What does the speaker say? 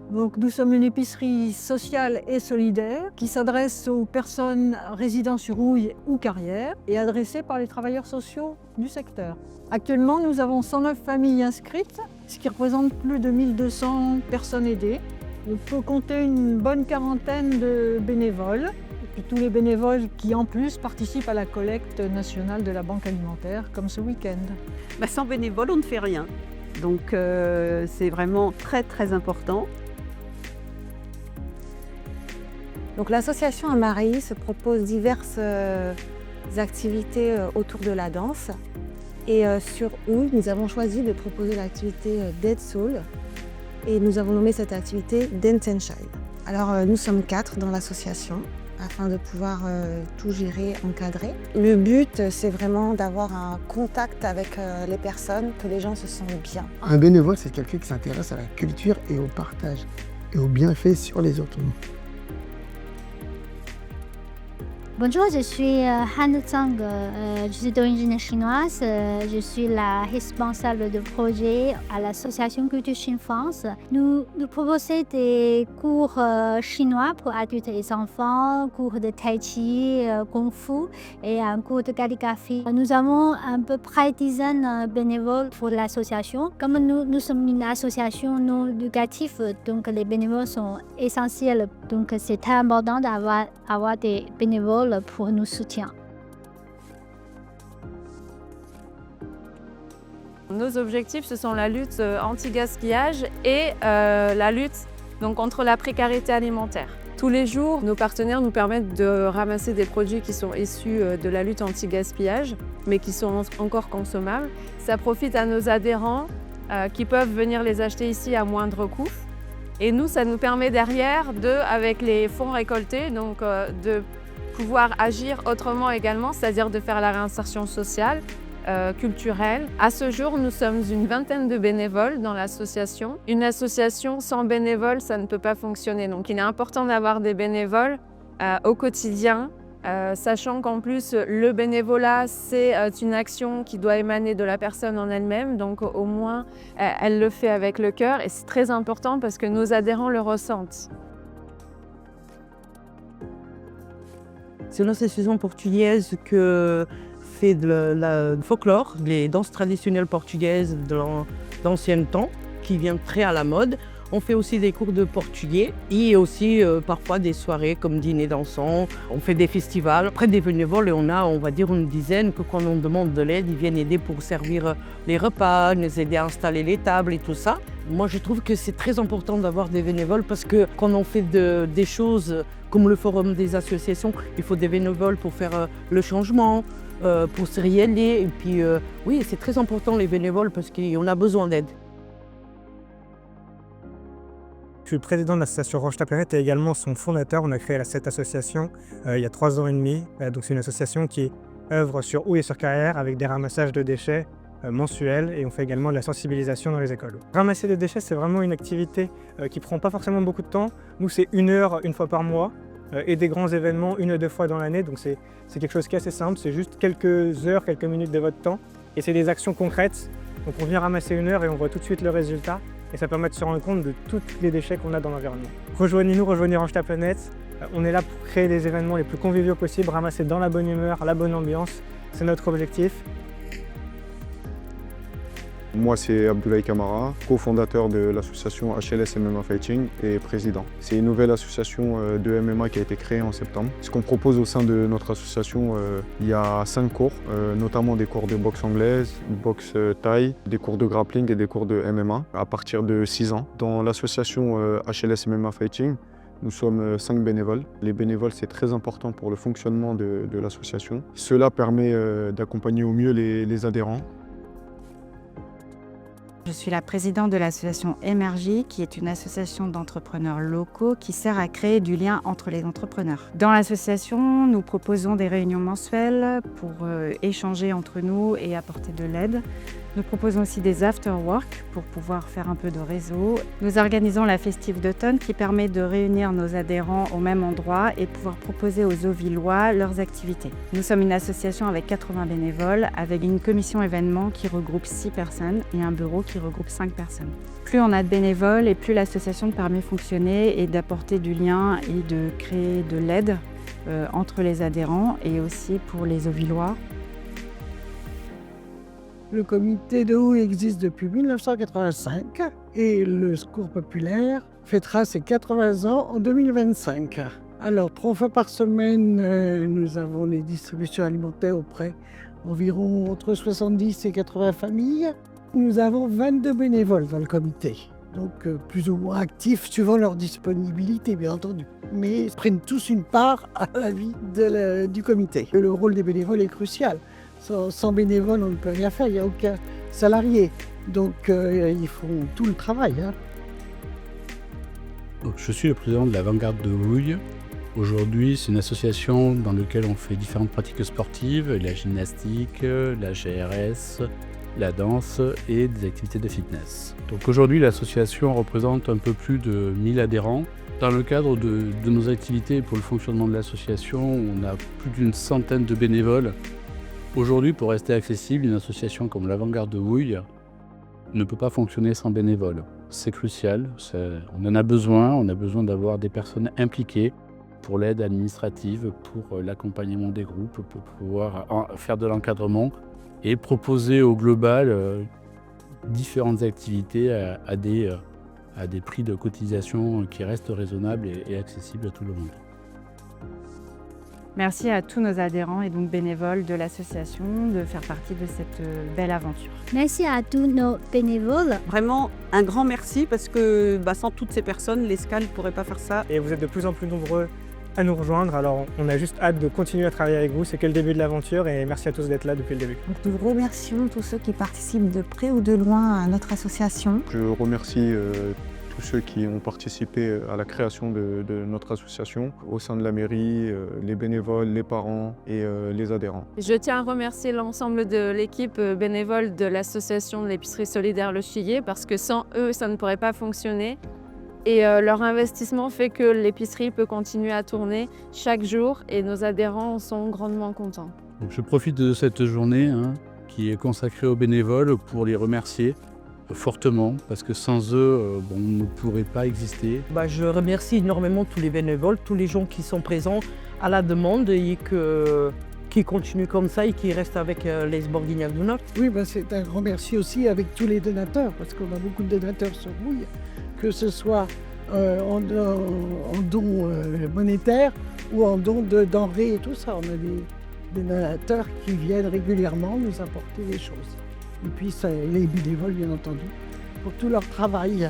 Donc, nous sommes une épicerie sociale et solidaire qui s'adresse aux personnes résidant sur Houille ou Carrière et adressée par les travailleurs sociaux du secteur. Actuellement, nous avons 109 familles inscrites, ce qui représente plus de 1200 personnes aidées. Il faut compter une bonne quarantaine de bénévoles, et puis tous les bénévoles qui en plus participent à la collecte nationale de la Banque alimentaire, comme ce week-end. Sans bénévoles, on ne fait rien. Donc c'est vraiment très très important. Donc l'association Amari se propose diverses activités autour de la danse. Et sur Houille, nous avons choisi de proposer l'activité Dead Soul. Et nous avons nommé cette activité Dance and Child. Alors nous sommes 4 dans l'association afin de pouvoir tout gérer, encadrer. Le but, c'est vraiment d'avoir un contact avec les personnes, que les gens se sentent bien. Un bénévole, c'est quelqu'un qui s'intéresse à la culture et au partage et au bienfait sur les autres. Bonjour, je suis Han Tsang, je suis d'origine chinoise. Je suis la responsable de projet à l'association Culture Chine France. Nous proposons des cours chinois pour adultes et enfants, cours de tai chi, kung fu et un cours de calligraphie. Nous avons à peu près 10 bénévoles pour l'association. Comme nous sommes une association non lucrative, donc les bénévoles sont essentiels. Donc c'est très important d'avoir des bénévoles pour nous soutenir. Nos objectifs, ce sont la lutte anti-gaspillage et la lutte contre la précarité alimentaire. Tous les jours, nos partenaires nous permettent de ramasser des produits qui sont issus de la lutte anti-gaspillage, mais qui sont encore consommables. Ça profite à nos adhérents qui peuvent venir les acheter ici à moindre coût. Et nous, ça nous permet derrière, avec les fonds récoltés, de pouvoir agir autrement également, c'est-à-dire de faire la réinsertion sociale, culturelle. À ce jour, nous sommes une vingtaine de bénévoles dans l'association. Une association sans bénévoles, ça ne peut pas fonctionner. Donc il est important d'avoir des bénévoles au quotidien, sachant qu'en plus, le bénévolat, c'est une action qui doit émaner de la personne en elle-même. Donc au moins, elle le fait avec le cœur et c'est très important parce que nos adhérents le ressentent. C'est une association portugaise que fait de la folklore, les danses traditionnelles portugaises d'ancien temps, qui vient très à la mode. On fait aussi des cours de portugais et aussi parfois des soirées comme dîner dansant. On fait des festivals. Après des bénévoles, on va dire une dizaine que quand on demande de l'aide, ils viennent aider pour servir les repas, nous aider à installer les tables et tout ça. Moi, je trouve que c'est très important d'avoir des bénévoles parce que quand on fait des choses comme le forum des associations, il faut des bénévoles pour faire le changement, pour se réaliser. Et puis oui, c'est très important les bénévoles parce qu'on a besoin d'aide. Je suis le président de l'association Range ta planète et également son fondateur. On a créé cette association il y a 3 ans et demi. Donc c'est une association qui œuvre sur Houille et sur Carrière avec des ramassages de déchets mensuels et on fait également de la sensibilisation dans les écoles. Ramasser des déchets, c'est vraiment une activité qui prend pas forcément beaucoup de temps. Nous, c'est 1 heure une fois par mois et des grands événements 1 ou 2 fois dans l'année. Donc c'est quelque chose qui est assez simple, c'est juste quelques heures, quelques minutes de votre temps et c'est des actions concrètes. Donc on vient ramasser 1 heure et on voit tout de suite le résultat. Et ça permet de se rendre compte de tous les déchets qu'on a dans l'environnement. Rejoignez-nous, rejoignez Range ta planète. On est là pour créer des événements les plus conviviaux possibles, ramasser dans la bonne humeur, la bonne ambiance. C'est notre objectif. Moi, c'est Abdoulaye Kamara, cofondateur de l'association HLS MMA Fighting et président. C'est une nouvelle association de MMA qui a été créée en septembre. Ce qu'on propose au sein de notre association, il y a 5 cours, notamment des cours de boxe anglaise, boxe thaï, des cours de grappling et des cours de MMA à partir de 6 ans. Dans l'association HLS MMA Fighting, nous sommes 5 bénévoles. Les bénévoles, c'est très important pour le fonctionnement de l'association. Cela permet d'accompagner au mieux les adhérents. Je suis la présidente de l'association Émergie, qui est une association d'entrepreneurs locaux qui sert à créer du lien entre les entrepreneurs. Dans l'association, nous proposons des réunions mensuelles pour échanger entre nous et apporter de l'aide. Nous proposons aussi des after-work pour pouvoir faire un peu de réseau. Nous organisons la Festive d'automne qui permet de réunir nos adhérents au même endroit et pouvoir proposer aux Auvillois leurs activités. Nous sommes une association avec 80 bénévoles, avec une commission événement qui regroupe 6 personnes et un bureau qui qui regroupe 5 personnes. Plus on a de bénévoles et plus l'association permet de fonctionner et d'apporter du lien et de créer de l'aide entre les adhérents et aussi pour les Auvillois. Le comité de houille existe depuis 1985 et le Secours populaire fêtera ses 80 ans en 2025. Alors, 3 fois par semaine, nous avons les distributions alimentaires auprès d'environ entre 70 et 80 familles. Nous avons 22 bénévoles dans le comité, donc plus ou moins actifs suivant leur disponibilité, bien entendu. Mais ils prennent tous une part à la vie du comité. Le rôle des bénévoles est crucial. Sans bénévoles, on ne peut rien faire, il n'y a aucun salarié. Donc, ils font tout le travail. Donc, je suis le président de l'Avant-Garde de Houille. Aujourd'hui, c'est une association dans laquelle on fait différentes pratiques sportives, la gymnastique, la GRS, la danse et des activités de fitness. Donc aujourd'hui, l'association représente un peu plus de 1000 adhérents. Dans le cadre de nos activités pour le fonctionnement de l'association, on a plus d'une centaine de bénévoles. Aujourd'hui, pour rester accessible, une association comme l'Avant-Garde de Houille ne peut pas fonctionner sans bénévoles. C'est crucial, on en a besoin d'avoir des personnes impliquées pour l'aide administrative, pour l'accompagnement des groupes, pour pouvoir faire de l'encadrement et proposer au global différentes activités à des prix de cotisation qui restent raisonnables et accessibles à tout le monde. Merci à tous nos adhérents et donc bénévoles de l'association de faire partie de cette belle aventure. Merci à tous nos bénévoles. Vraiment un grand merci parce que sans toutes ces personnes, l'Escale ne pourrait pas faire ça. Et vous êtes de plus en plus nombreux à nous rejoindre, alors on a juste hâte de continuer à travailler avec vous. C'est que le début de l'aventure et merci à tous d'être là depuis le début. Donc, nous remercions tous ceux qui participent de près ou de loin à notre association. Je remercie tous ceux qui ont participé à la création de notre association au sein de la mairie, les bénévoles, les parents et les adhérents. Je tiens à remercier l'ensemble de l'équipe bénévole de l'association de l'épicerie solidaire Le Chillier parce que sans eux, ça ne pourrait pas fonctionner. Et leur investissement fait que l'épicerie peut continuer à tourner chaque jour et nos adhérents sont grandement contents. Donc je profite de cette journée qui est consacrée aux bénévoles pour les remercier fortement parce que sans eux, on ne pourrait pas exister. Je remercie énormément tous les bénévoles, tous les gens qui sont présents à la demande et qui continuent comme ça et qui restent avec les Borguignards du Nord. Oui, c'est un grand merci aussi avec tous les donateurs parce qu'on a beaucoup de donateurs sur Houille, que ce soit en dons monétaires ou en dons de denrées et tout ça. On a des donateurs qui viennent régulièrement nous apporter des choses. Et puis les bénévoles, bien entendu, pour tout leur travail.